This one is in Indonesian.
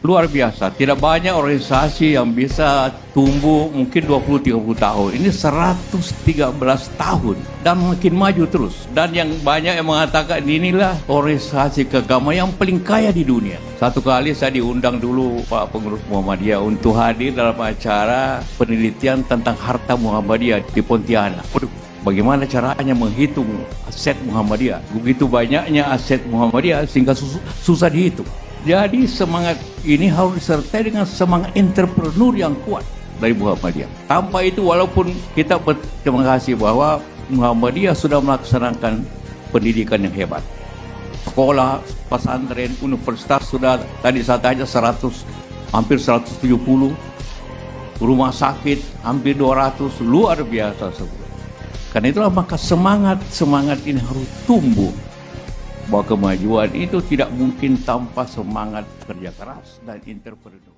Luar biasa, tidak banyak organisasi yang bisa tumbuh mungkin 20-30 tahun. Ini 113 tahun dan makin maju terus. Dan yang banyak yang mengatakan inilah organisasi keagamaan yang paling kaya di dunia. Satu kali saya diundang dulu Pak Pengurus Muhammadiyah untuk hadir dalam acara penelitian tentang harta Muhammadiyah di Pontianak. Waduh, bagaimana caranya menghitung aset Muhammadiyah? Begitu banyaknya aset Muhammadiyah sehingga susah dihitung. Jadi semangat ini harus disertai dengan semangat entrepreneur yang kuat dari Muhammadiyah. Tanpa itu walaupun kita berterima kasih bahwa Muhammadiyah sudah melaksanakan pendidikan yang hebat. Sekolah, pesantren, universitas sudah tadi saya tanya hampir 170. Rumah sakit hampir 200, luar biasa semua. Karena itulah maka semangat ini harus tumbuh. Bahwa kemajuan itu tidak mungkin tanpa semangat kerja keras dan entrepreneur.